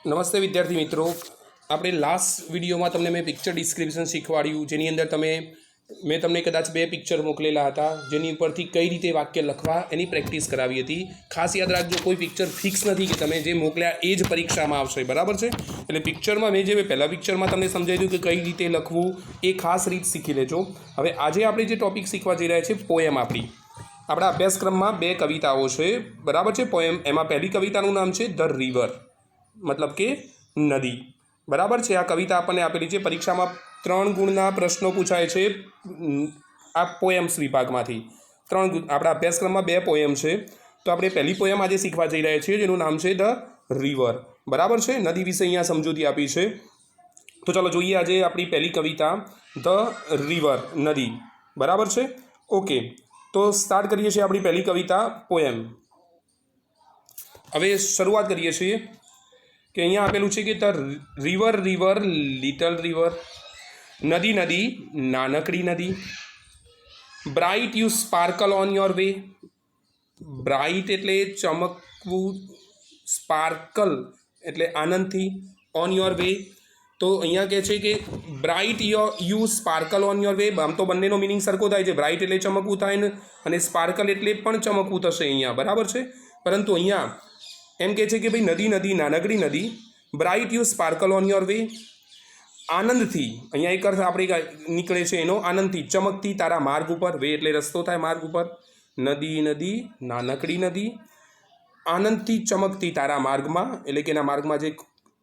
નમસ્તે વિદ્યાર્થી મિત્રો, આપણે લાસ્ટ વિડીયોમાં તમને મેં પિક્ચર ડિસ્ક્રિપ્શન શીખવાડ્યું, જેની અંદર મેં તમને કદાચ 2 પિક્ચર મોકલેલા હતા, જેની ઉપરથી કઈ રીતે વાક્ય લખવા એની પ્રેક્ટિસ કરાવી હતી. ખાસ યાદ રાખજો, કોઈ પિક્ચર ફિક્સ નથી કે તમે જે મોકલ્યા એ જ પરીક્ષામાં આવશે, બરાબર છે? એટલે પિક્ચરમાં મેં પહેલા પિક્ચરમાં તમને સમજાવ્યું કે કઈ રીતે લખવું એ ખાસ રીત શીખી લેજો. હવે આજે આપણે જે ટોપિક શીખવા જઈ રહ્યા છે, પોએમ. આપણા અભ્યાસક્રમમાં 2 કવિતાઓ છે, બરાબર છે? પોએમ. એમાં પહેલી કવિતાનું નામ છે ધ રિવર, મતલબ કે નદી, બરાબર છે? આ કવિતા આપણને આપેલી છે. પરીક્ષામાં 3 ગુણના પ્રશ્નો પૂછાય છે આ પોએમ્સ વિભાગમાંથી. આપણા અભ્યાસક્રમમાં 2 પોએમ છે, તો આપણે પહેલી પોએમ આજે શીખવા જઈ રહ્યા છીએ, જેનું નામ છે ધ રિવર, બરાબર છે? નદી વિશે અહીંયા સમજૂતી આપી છે. તો ચાલો જોઈએ આજે આપણી પહેલી કવિતા, ધ રિવર, નદી, બરાબર છે? ઓકે, તો સ્ટાર્ટ કરીએ છીએ આપણી પહેલી કવિતા, પોએમ. હવે શરૂઆત કરીએ છીએ કે અહીંયા આપેલું છે કે the river river little river, નદી નદી નાનકડી નદી, bright you sparkle on your way. Bright એટલે ચમકવું, સ્પાર્કલ એટલે આનંદથી, ઓન યોર વે. તો અહીંયા કહે છે કે bright you sparkle on your way. આમ તો બંનેનો મિનિંગ સરખો થાય છે, બ્રાઇટ એટલે ચમકવું થાય ને, અને સ્પાર્કલ એટલે પણ ચમકવું થશે અહીંયા, બરાબર છે? પરંતુ અહીંયા એમ કહે છે કે ભાઈ નદી નદી નાનકડી નદી, bright you sparkle on your way, આનંદથી, અહીંયા એક અર્થ આપણે નીકળે છે એનો, આનંદથી ચમકતી તારા માર્ગ ઉપર. વે એટલે રસ્તો થાય, માર્ગ ઉપર. નદી નદી નાનકડી નદી, આનંદથી ચમકતી તારા માર્ગમાં, એટલે કે એના માર્ગમાં જે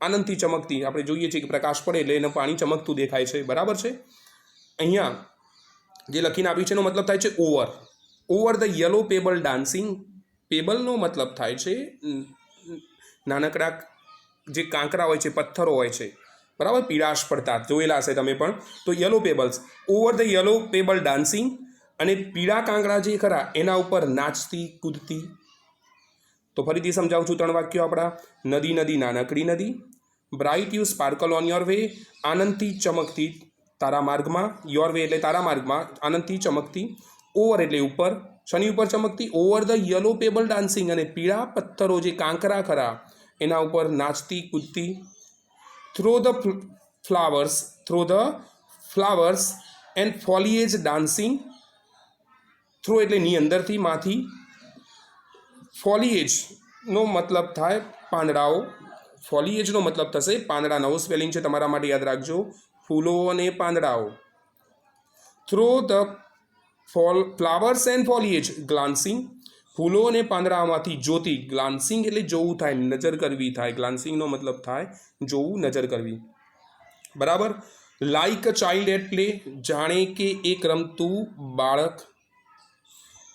આનંદથી ચમકતી, આપણે જોઈએ છીએ કે પ્રકાશ પડે એટલે એનું પાણી ચમકતું દેખાય છે, બરાબર છે? અહીંયા જે લખીને આપ્યું છે એનો મતલબ થાય છે over. Over the yellow pebble dancing. પેબલનો મતલબ થાય છે નાનકડા જે કાંકરા હોય છે, પથ્થરો હોય છે, બરાબર? પીળાશ પડતા જોયેલા હશે તમે પણ. તો yellow pebbles, over the yellow pebble dancing, અને પીળા કાંકરા જે ખરા એના ઉપર નાચતી કૂદતી. તો ફરીથી સમજાવું છું 3 વાક્યો આપણા. નદી નદી નાનકડી નદી, bright you sparkle on your way, આનંદથી ચમકતી તારા માર્ગમાં, યોર વે એટલે તારા માર્ગમાં, આનંદથી ચમકતી, ઓવર એટલે ઉપર, શની ઉપર ચમકતી, over the yellow pebble dancing, અને પીળા પથ્થરો જે કાંકરા ખરા એના ઉપર નાચતી કૂદતી, throw the flowers and foliage dancing. Through એટલે ની અંદરથી, માંથી. ફોલિએજનો મતલબ થાય પાંદડાઓ. ફોલિએજનો મતલબ થશે પાંદડા. નવો સ્પેલિંગ છે તમારા માટે, યાદ રાખજો. ફૂલો અને પાંદડાઓ. થ્રો ધ ફ્લાવર્સ એન્ડ ફોલિએજ ગ્લાન્સિંગ, ફૂલો અને પાંદડામાંથી જોતી. ગ્લાન્સિંગ એટલે જોવું થાય, નજર કરવી થાય. ગ્લાન્સિંગનો મતલબ થાય જોવું, નજર કરવી, બરાબર? Like a child at play, જાણે કે એક રમતું બાળક.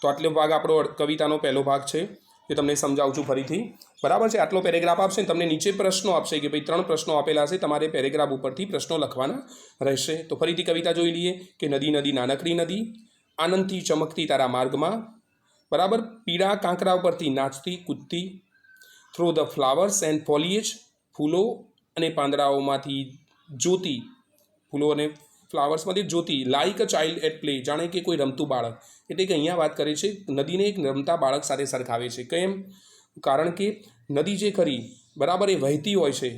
તો આટલો ભાગ આપણો કવિતાનો પહેલો ભાગ છે, એ તમને સમજાવું છું ફરીથી, બરાબર છે? આટલો પેરેગ્રાફ આપશે, તમને નીચે પ્રશ્નો આપશે કે ભાઈ 3 પ્રશ્નો આપેલા છે, તમારે પેરેગ્રાફ ઉપરથી પ્રશ્નો લખવાના રહેશે. તો ફરીથી કવિતા જોઈ લઈએ કે નદી નદી નાનકડી નદી, આનંદથી ચમકતી તારા માર્ગમાં, બરાબર? પીળા કાંકરા ઉપરથી નાચતી કૂદતી, throw the flowers and foliage, ફૂલો અને પાંદડાઓમાંથી જોતી, ફૂલો અને ફ્લાવર્સમાંથી જોતી. Like a child at play, જાણે કે કોઈ રમતું બાળક. એટલે કે અહીંયા વાત કરે છે, નદીને એક રમતા બાળક સાથે સરખાવે છે. કેમ? કારણ કે નદી જે ખરી, બરાબર, એ વહેતી હોય છે.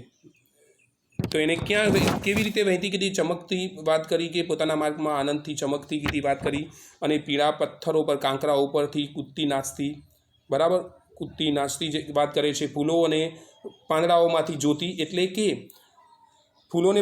તો એને કેવી રીતે વહેતી કીધી? ચમકતી વાત કરી, કે પોતાના માર્ગમાં આનંદથી ચમકતી કીધી વાત કરી, અને પીળા પથ્થરો પર કાંકરા ઉપરથી કૂદતી નાચતી, બરાબર? કૂદતી નાચતી જે વાત કરે છે. ફૂલો અને પાંદડાઓમાંથી જોતી, એટલે કે ફૂલોને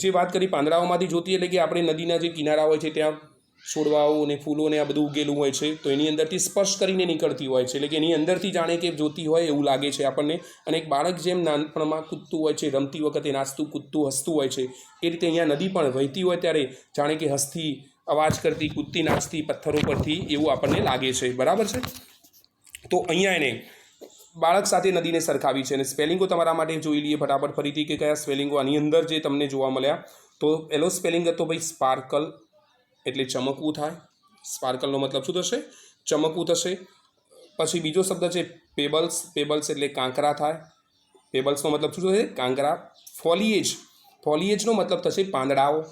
જે વાત કરી પાંદડાઓમાંથી જોતી, એટલે કે આપણે નદીના જે કિનારા હોય છે ત્યાં છોડવાઓ અને ફૂલોને આ બધું ઉગેલું હોય છે, તો એની અંદરથી સ્પર્શ કરીને નીકળતી હોય છે, એટલે કે એની અંદરથી જાણે કે જોતી હોય એવું લાગે છે આપણને. અને એક બાળક જેમ નાનપણમાં કૂદતું હોય છે, રમતી વખતે નાચતું કૂદતું હસતું હોય છે, એ રીતે અહીંયા નદી પણ વહેતી હોય ત્યારે જાણે કે હસતી, અવાજ કરતી, કૂદતી નાચતી પથ્થરો પરથી, એવું આપણને લાગે છે, બરાબર છે? તો અહીંયા એને બાળક સાથે નદીને સરખાવી છે. અને સ્પેલિંગો તમારા માટે જોઈ લઈએ ફટાફટ ફરીથી કે કયા સ્પેલિંગો આની અંદર જે તમને જોવા મળ્યા. તો પહેલો સ્પેલિંગ હતો ભાઈ સ્પાર્કલ, એટલે ચમકવું થાય. સ્પાર્કલનો મતલબ શું થશે? ચમકવું થશે. પછી બીજો શબ્દ છે પેબલ્સ. પેબલ્સ એટલે કાંકરા થાય. પેબલ્સનો મતલબ શું થશે? કાંકરા. ફોલિએજનો મતલબ થશે પાંદડાઓ,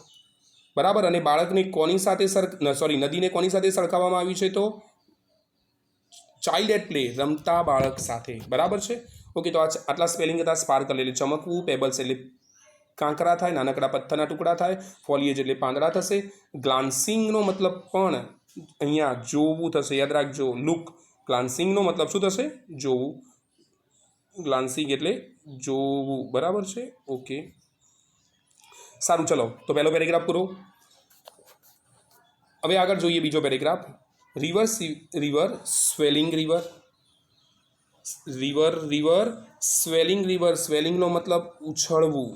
બરાબર? અને બાળકને કોની સાથે નદીને કોની સાથે સરખાવવામાં આવી છે? તો ચાઇલ્ડ એટ પ્લે, રમતા બાળક સાથે, બરાબર છે? ઓકે, તો આટલા સ્પેલિંગ હતા સ્પાર્કલ એટલે ચમકવું, પેબલ્સ એટલે કાંકરા થાય, નાનકડા પથ્થરના ટુકડા થાય, ફોલિએજ એટલે પાંદડા થશે. ગ્લાન્સિંગનો મતલબ પણ અહીંયા જોવું થશે, યાદ રાખજો. લુક, ગ્લાન્સિંગનો મતલબ શું થશે? જોવું. ગ્લાન્સિંગ એટલે જોવું, બરાબર છે. ઓકે, સારું, ચલો તો પહેલો પેરેગ્રાફ પૂરો. હવે આગળ જોઈએ બીજો paragraph. River river swelling river, river river swelling river. સ્વેલિંગનો મતલબ ઉછળવું,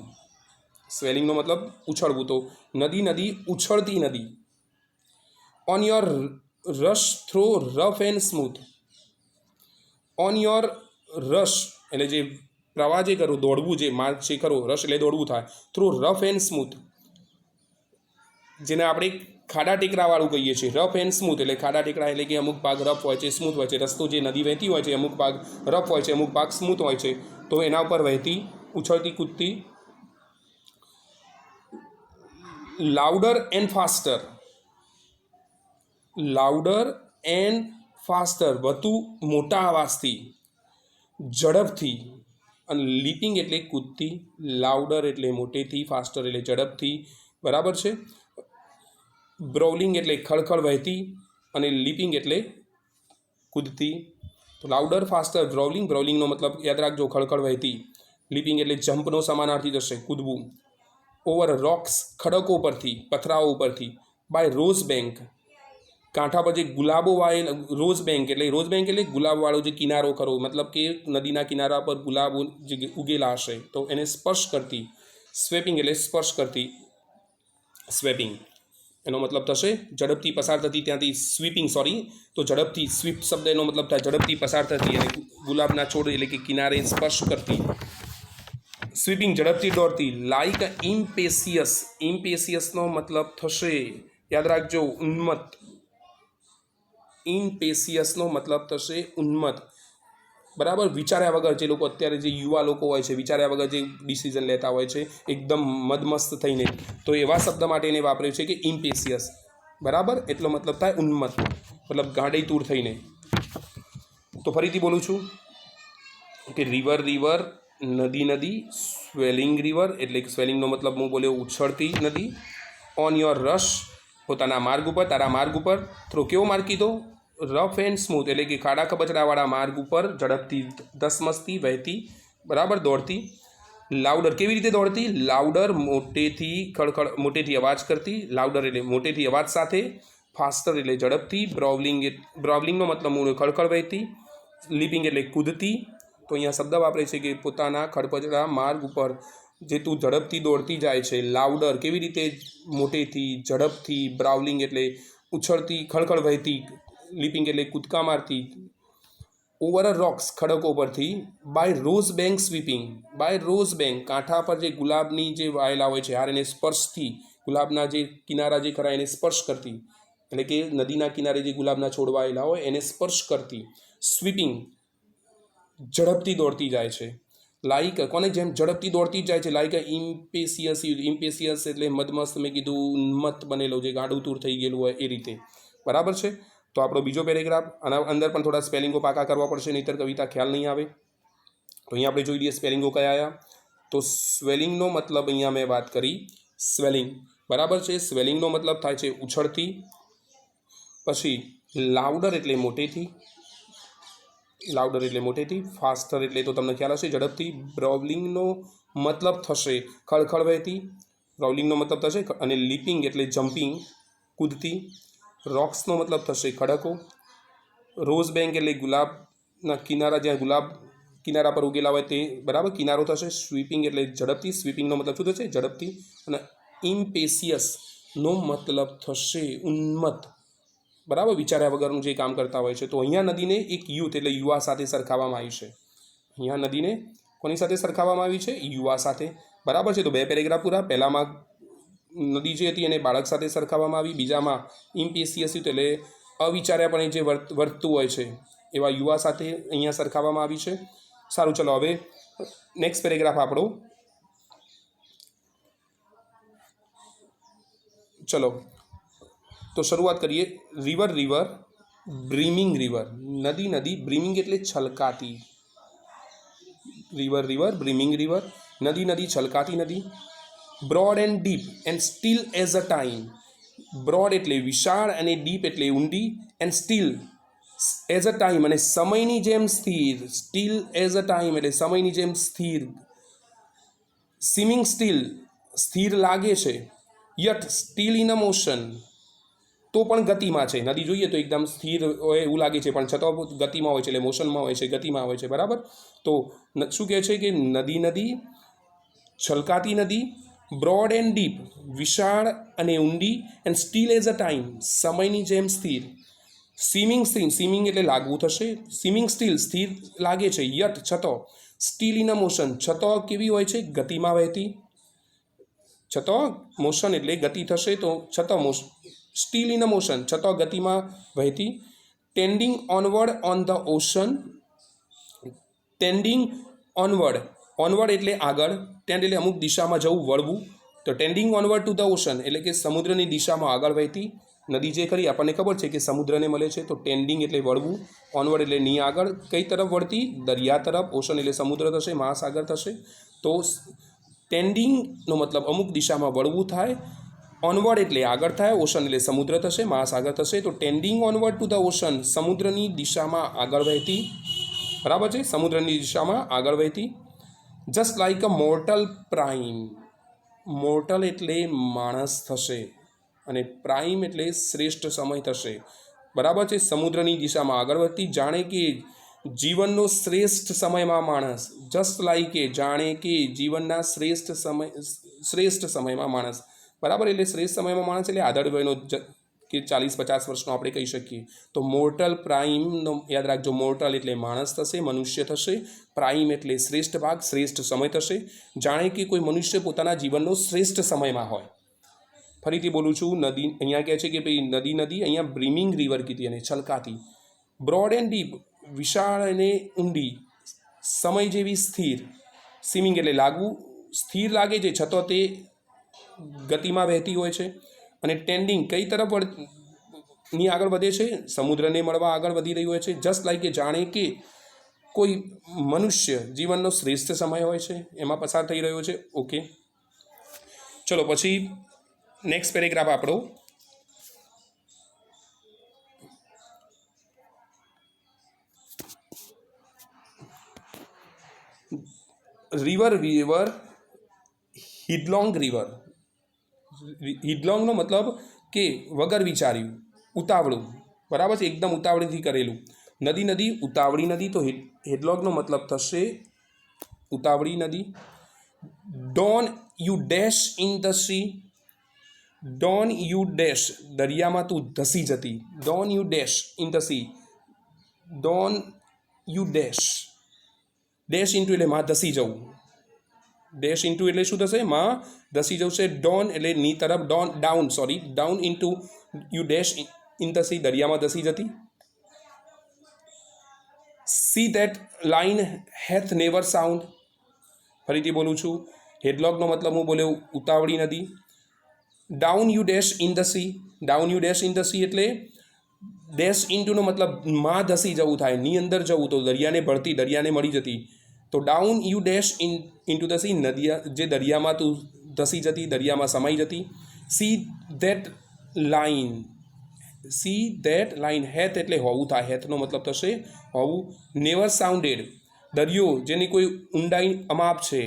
સ્વેલિંગનો મતલબ ઉછળવું. તો નદી નદી ઉછળતી નદી. On your rush throw rough and smooth. On your rush એટલે જે પ્રવાહ જે કરો, દોડવું, જે માર્ગ જે કરો, રશ એટલે દોડવું થાય. થ્રો રફ એન્ડ સ્મૂથ, જેને આપણે ખાડા ટેકરાવાળું કહીએ છીએ. રફ એન્ડ સ્મૂથ એટલે ખાડા ટેકરા એટલે કે અમુક ભાગ રફ હોય છે, સ્મૂથ હોય છે. રસ્તો જે નદી વહેતી હોય છે અમુક ભાગ રફ હોય છે, અમુક ભાગ સ્મૂથ હોય છે. તો એના ઉપર વહેતી, ઉછળતી, કૂદતી. Louder and faster, louder and faster વધુ મોટા અવાજથી, ઝડપથી. અને લીપિંગ એટલે કૂદતી, લાઉડર એટલે મોટેથી, ફાસ્ટર એટલે ઝડપથી, બરાબર છે. બ્રોવલિંગ એટલે ખળખળ વહેતી, અને લીપિંગ એટલે કૂદતી. તો લાઉડર, ફાસ્ટર, બ્રોવલિંગ. બ્રોવલિંગનો મતલબ યાદ રાખજો ખળખળ વહેતી. લીપિંગ એટલે જમ્પનો સમાનાર્થી થશે, કૂદવું. ઓવર રોક્સ, ખડકો પરથી, પથરાઓ ઉપરથી. બાય રોઝ બેંક, કાંઠા પર જે ગુલાબો વાયેલ, રોઝ બેંક એટલે ગુલાબવાળો જે કિનારો ખરો, મતલબ કે નદીના કિનારા પર ગુલાબો જે ઉગેલા હશે તો એને સ્પર્શ કરતી. સ્વેપિંગ એટલે સ્પર્શ કરતી, સ્વેપિંગ એનો મતલબ થશે ઝડપથી પસાર થતી. ત્યાંથી સ્વીપિંગ, તો ઝડપથી, સ્વીપ શબ્દ એનો મતલબ થાય ઝડપથી પસાર થતી, અને ગુલાબના છોડ એટલે કે કિનારે સ્પર્શ કરતી. સ્વીપિંગ ઝડપથી દોડતી. લાઇક ઇમ્પેશિયસ, ઇમ્પેશિયસનો મતલબ થશે, યાદ રાખજો, ઉન્મત્ત. ઇમ્પેશિયસનો મતલબ થશે ઉન્મત્ત, બરાબર. વિચાર્યા વગર, જે લોકો અત્યારે જે યુવા લોકો હોય છે વિચાર્યા વગર જે ડિસિઝન લેતા હોય છે એકદમ મદમસ્ત થઈને, તો એવા શબ્દ માટે એને વાપર્યું છે કે ઇમ્પેશિયસ, બરાબર. એટલો મતલબ થાય ઉન્મત્ત, મતલબ ગાડી તૂર થઈને. તો ફરીથી બોલું છું કે રિવર રિવર નદી નદી, સ્વેલિંગ રિવર એટલે કે સ્વેલિંગનો મતલબ હું બોલ્યો ઉછળતી નદી. ઓન યોર રશ પોતાના માર્ગ ઉપર, તારા માર્ગ ઉપર. થ્રો કેવો માર્ગ કીધો? રફ એન્ડ સ્મૂથ એટલે કે ખાડા કબચડાવાળા માર્ગ ઉપર ઝડપથી, ધસમસતી, વહેતી, બરાબર, દોડતી. લાઉડર કેવી રીતે દોડતી? લાઉડર મોટેથી, ખળખળ મોટેથી અવાજ કરતી. લાઉડર એટલે મોટેથી અવાજ સાથે. ફાસ્ટર એટલે ઝડપથી. બ્રોવલિંગનો મતલબ ખળખળ વહેતી. લીપિંગ એટલે કૂદતી. તો અહીંયા શબ્દ વાપરે છે કે પોતાના ખડપચડા માર્ગ ઉપર જે તું ઝડપથી દોડતી જાય છે. લાઉડર કેવી રીતે? મોટેથી, ઝડપથી. બ્રાઉલિંગ એટલે ઉછળતી, ખળખળ વહેતી. લીપિંગ એટલે કૂદકા મારતી. ઓવર અ રોક્સ, ખડકો પરથી. By rose bank sweeping, by rose bank કાંઠા પર જે ગુલાબની જે વાયેલા હોય છે હાર એને સ્પર્શથી, ગુલાબના જે કિનારા જે ખરા એને સ્પર્શ કરતી, એટલે કે નદીના કિનારે જે ગુલાબના છોડ વાયેલા હોય એને સ્પર્શ કરતી. સ્વીપિંગ ઝડપથી દોડતી જાય છે. લાઈક કોને જેમ ઝડપથી દોડતી જાય છે. લાઈક ઇમ્પેશિયસ, ઇમ્પેશિયસ એટલે મદમસ્ત, મેં કીધું ઉન્મત્ત બનેલો, જે ગાડું તૂર થઈ ગયેલું હોય એ રીતે, બરાબર છે. તો આપણો બીજો પેરેગ્રાફ, આના અંદર પણ થોડા સ્પેલિંગો પાકા કરવા પડશે, નહીંતર કવિતા ખ્યાલ નહીં આવે. તો અહીંયા આપણે જોઈ લઈએ સ્પેલિંગો કયા આવ્યા. તો સ્વેલિંગનો મતલબ અહીંયા મેં વાત કરી, સ્વેલિંગ, બરાબર છે. સ્વેલિંગનો મતલબ થાય છે ઉછળતી. પછી લાઉડર એટલે મોટેથી, લાઉડર એટલે મોટેથી. ફાસ્ટર એટલે તો તમને ખ્યાલ હશે ઝડપથી. બ્રોવલિંગનો મતલબ થશે ખળખળ વહેતી, બ્રોવલિંગનો મતલબ થશે. અને લીપિંગ એટલે જમ્પિંગ, કૂદતી. રોક્સનો મતલબ થશે ખડકો. રોઝ બેંક એટલે ગુલાબના કિનારા, જ્યાં ગુલાબ કિનારા પર ઉગેલા હોય તે, બરાબર, કિનારો થશે. સ્વીપિંગ એટલે ઝડપથી, સ્વીપિંગનો મતલબ શું થશે? ઝડપથી. અને ઇમ્પેશિયસનો મતલબ થશે ઉન્મત્ત, બરાબર, વિચાર્યા વગરનું જે કામ કરતા હોય છે. તો અહીંયા નદીને એક યુથ એટલે યુવા સાથે સરખાવવામાં આવી છે. અહીંયા નદીને કોની સાથે સરખાવવામાં આવી છે? યુવા સાથે, બરાબર છે. તો બે પેરેગ્રાફ પૂરા. પહેલામાં નદી જે હતી એને બાળક સાથે સરખાવવામાં આવી. બીજામાં ઇમ્પેશિયસ એટલે અવિચાર્યાપણે જે વર્તતું હોય છે એવા યુવા સાથે અહીંયા સરખાવવામાં આવી છે. સારું, ચલો હવે નેક્સ્ટ પેરેગ્રાફ આપણો. ચલો તો શરૂઆત કરીએ. રિવર રિવર બ્રીમિંગ રિવર, નદી નદી. બ્રીમિંગ એટલે છલકાતી, river river, brimming river, નદી નદી છલકાતી નદી. Broad and deep and steel as a time. Broad એટલે વિશાળ અને ડીપ એટલે ઊંડી, and steel as a time અને સમયની જેમ સ્થિર. સ્ટીલ એઝ અ ટાઈમ એટલે સમયની જેમ સ્થિર. સિમિંગ સ્ટીલ સ્થિર લાગે છે. Yet still in a motion તો પણ ગતિમાં છે. નદી જોઈએ તો એકદમ સ્થિર હોય એવું લાગે છે, પણ છતાં ગતિમાં હોય છે, એટલે મોશનમાં હોય છે, ગતિમાં હોય છે. બરાબર. તો શું કહે છે કે નદી નદી છલકાતી નદી, બ્રોડ એન્ડ ડીપ વિશાળ અને ઊંડી, and steel as a time સમયની જેમ સ્થિર. સ્વિમિંગ સ્ટીલ સ્વિમિંગ એટલે લાગવું થશે. સ્વિમિંગ સ્ટીલ સ્થિર લાગે છે. યટ છતાં સ્ટીલ ઇન અ મોશન છતાં કેવી હોય છે? ગતિમાં વહેતી. છતાં મોશન એટલે ગતિ થશે, તો છતાં સ્ટીલ ઇન અ મોશન છતાં ગતિમાં વહેતી. Tending onward on the ocean. Tending onward, onward એટલે આગળ, ટેન્ડ એટલે અમુક દિશામાં જવું, વળવું. તો tending onward to the ocean એટલે કે સમુદ્રની દિશામાં આગળ વહેતી. નદી જે ખરી આપણને ખબર છે કે સમુદ્રને મળે છે. તો ટેન્ડિંગ એટલે વળવું, ઓનવર્ડ એટલે ની આગળ. કઈ તરફ વળતી? દરિયા તરફ. ઓશન એટલે સમુદ્ર થશે, મહાસાગર થશે. તો ટેન્ડિંગનો મતલબ અમુક દિશામાં વળવું થાય. ઓનવર્ડ એટલે આગળ થાય, ઓશન એટલે સમુદ્ર થશે, મહાસાગર થશે. તો tending onward to the ocean સમુદ્રની દિશામાં આગળ વહેતી. બરાબર છે, સમુદ્રની દિશામાં આગળ વહેતી. Just like a mortal prime. Mortal એટલે માણસ થશે, અને પ્રાઇમ એટલે શ્રેષ્ઠ સમય થશે. બરાબર છે, સમુદ્રની દિશામાં આગળ વધતી. જાણે કે જીવનનો શ્રેષ્ઠ સમયમાં માણસ. જસ્ટ લાઇક એ જાણે કે જીવનના શ્રેષ્ઠ સમયમાં માણસ. બરાબર. એટલે શ્રેષ્ઠ સમયમાં માણસ એટલે આધડ વયનો કે 40-50 વર્ષનો આપણે કહી શકીએ. તો મોર્ટલ પ્રાઇમનો યાદ રાખજો. મોર્ટલ એટલે માણસ થશે, મનુષ્ય થશે. પ્રાઇમ એટલે શ્રેષ્ઠ ભાગ, શ્રેષ્ઠ સમય થશે. જાણે કે કોઈ મનુષ્ય પોતાના જીવનનો શ્રેષ્ઠ સમયમાં હોય. ફરીથી બોલું છું. નદી અહીંયા કહે છે કે ભાઈ નદી નદી, અહીંયા બ્રીમિંગ રિવર કીધી અને છલકાતી. બ્રોડ એન્ડ ડીપ વિશાળ અને ઊંડી, સમય જેવી સ્થિર. સ્વિમિંગ એટલે લાગવું, સ્થિર લાગે છે છતાં તે ગતિમાં વહેતી હોય છે. અને ટેન્ડિંગ કઈ તરફ ની આગળ વધે છે? સમુદ્રને મળવા આગળ વધી રહી હોય છે. જસ્ટ લાઈક કે જાણે કે કોઈ મનુષ્ય જીવનનો શ્રેષ્ઠ સમય હોય છે એમાં પસાર થઈ રહ્યો છે. ઓકે, ચલો પછી નેક્સ્ટ પેરેગ્રાફ આપણો. River river headlong river. હિડલોંગનો મતલબ કે વગર વિચાર્યું, ઉતાવળું. બરાબર છે, એકદમ ઉતાવળીથી કરેલું. નદી નદી ઉતાવળી નદી. તો હેડલોંગનો મતલબ થશે ઉતાવળી નદી. Don you dash in the C. Don you dash દરિયામાં તું ધસી જતી. Don you dash in the C. Don you dash. Dash into એટલે માં ધસી જવું. ડેશ ઇન્ટુ એટલે શું થશે? માં ધસી જવું છે. ડોન એટલે ની તરફ, down into you dash in the sea દરિયામાં ધસી જતી. Sea that line hath never sound. ફરીથી બોલું છું. હેડલોંગનો મતલબ હું બોલ્યો ઉતાવળી નદી. Down you dash in the sea. Down you dash in the sea એટલે ડેશ ઇન્ટુનો મતલબ માં ધસી જવું થાય, ની અંદર જવું. તો દરિયાને ભળતી, દરિયાને મળી જતી. તો down you dash into the sea જે દરિયામાં તું ધસી જતી, દરિયામાં સમાઈ જતી. Sea that line. Sea that line hath એટલે હોવું થાય. હેથનો મતલબ થશે હોવું. નેવર સાઉન્ડેડ દરિયો જેની કોઈ ઊંડાઈ અમાપ છે.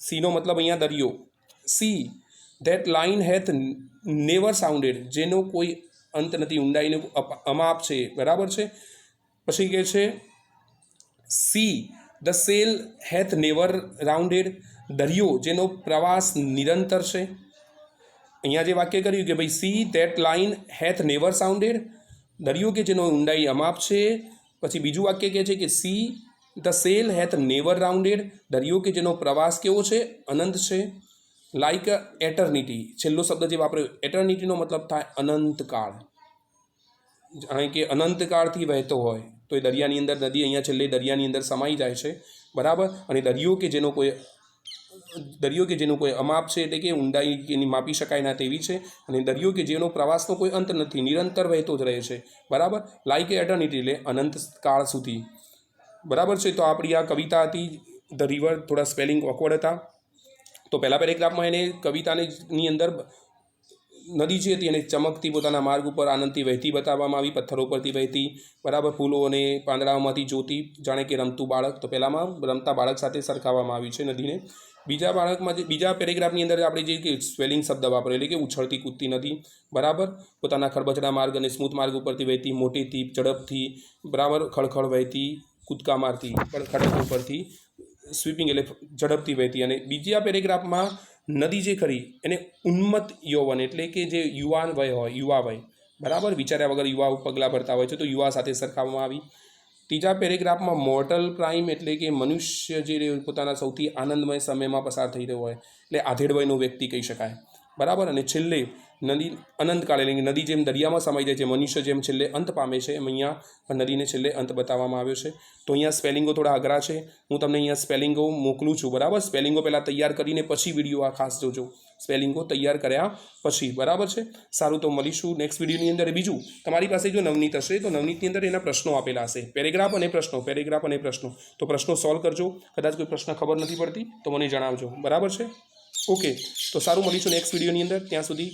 સીનો મતલબ અહીંયા દરિયો. C that line hath never સાઉન્ડેડ જેનો કોઈ અંત નથી, ઊંડાઈનો અમાપ છે. બરાબર છે. પછી કહે છે sea the sail hath never rounded દરિયો જેનો પ્રવાસ નિરંતર છે. અહીંયા જે વાક્ય કર્યું કે ભાઈ C that line hath never સાઉન્ડેડ દરિયો કે જેનો ઊંડાઈ અમાપ છે. પછી બીજું વાક્ય કહે છે કે sea the sail hath never rounded દરિયો કે જેનો પ્રવાસ કેવો છે? અનંત છે. લાઇક એટર્નિટી છેલ્લો શબ્દ જે વાપર્યો એટર્નિટીનો મતલબ થાય અનંતકાળ. જાણે કે અનંતકાળથી વહેતો હોય તો એ દરિયાની અંદર, નદી અહીંયા છેલ્લે દરિયાની અંદર સમાઈ જાય છે. બરાબર. અને દરિયો કે જેનો કોઈ અમાપ છે એટલે કે ઊંડાઈ એની માપી શકાય ના તેવી છે. અને દરિયો કે જેનો પ્રવાસનો કોઈ અંત નથી, નિરંતર વહેતો જ રહે છે. બરાબર. લાઇક એટર્નિટી એટલે અનંત કાળ સુધી. બરાબર છે. તો આપણી આ કવિતા હતી ધ રિવર. થોડા સ્પેલિંગ ઓકવર્ડ હતા. તો પહેલા પેરેગ્રાફમાં એને કવિતાની અંદર નદી જે હતી એને ચમકતી પોતાના માર્ગ ઉપર આનંદથી વહેતી બતાવવામાં આવી, પથ્થરો પરથી વહેતી, બરાબર, ફૂલો અને પાંદડાઓમાંથી જોતી, જાણે કે રમતું બાળક. તો પહેલામાં રમતા બાળક સાથે સરખાવવામાં આવ્યું છે નદીને. બીજા પેરેગ્રાફની અંદર આપણે જે સ્વેલિંગ શબ્દ વાપરો એટલે કે ઉછળતી કૂદતી નદી, બરાબર, પોતાના ખરબચડા માર્ગ અને સ્મૂથ માર્ગ ઉપરથી વહેતી, મોટેથી, ઝડપથી, બરાબર, ખળખળ વહેતી, કૂદકા મારતી, ખડક ઉપરથી સ્વીપિંગ એટલે ઝડપથી વહેતી. અને બીજા પેરેગ્રાફમાં નદી જે ખરી એને ઉન્મત્ત યૌવન એટલે કે જે યુવાન વય હોય, યુવા વય, બરાબર, વિચાર્યા વગર યુવા પગલાં ભરતા હોય છે, તો યુવા સાથે સરખાવવામાં આવી. ત્રીજા પેરેગ્રાફમાં મોર્ટલ પ્રાઇમ એટલે કે મનુષ્ય જે પોતાના સૌથી આનંદમય સમયમાં પસાર થઈ રહ્યો હોય એટલે આધેડ વયનો વ્યક્તિ કહી શકાય, બરાબર. અને છેલ્લે નદી અનંતકાળ એટલે કે નદી જેમ દરિયામાં સમાઈ જાય છે, મનુષ્ય જેમ છેલ્લે અંત પામે છે, એમ અહીંયા નદીને છેલ્લે અંત બતાવવામાં આવ્યો છે. તો અહીંયા સ્પેલિંગો થોડા અઘરા છે, હું તમને અહીંયા સ્પેલિંગો મોકલું છું, બરાબર. સ્પેલિંગો પહેલાં તૈયાર કરીને પછી વિડીયો આ ખાસ જોજો, સ્પેલિંગો તૈયાર કર્યા પછી, બરાબર છે. સારું, તો મળીશું નેક્સ્ટ વિડીયોની અંદર. બીજું, તમારી પાસે જો નવનીત હશે તો નવનીતની અંદર એના પ્રશ્નો આપેલા હશે, પેરેગ્રાફ અને પ્રશ્નો. તો પ્રશ્નો સોલ્વ કરજો. કદાચ કોઈ પ્રશ્ન ખબર નથી પડતી તો મને જણાવજો, બરાબર છે. ઓકે, તો સારું, મળીશું નેક્સ્ટ વિડીયોની અંદર. ત્યાં સુધી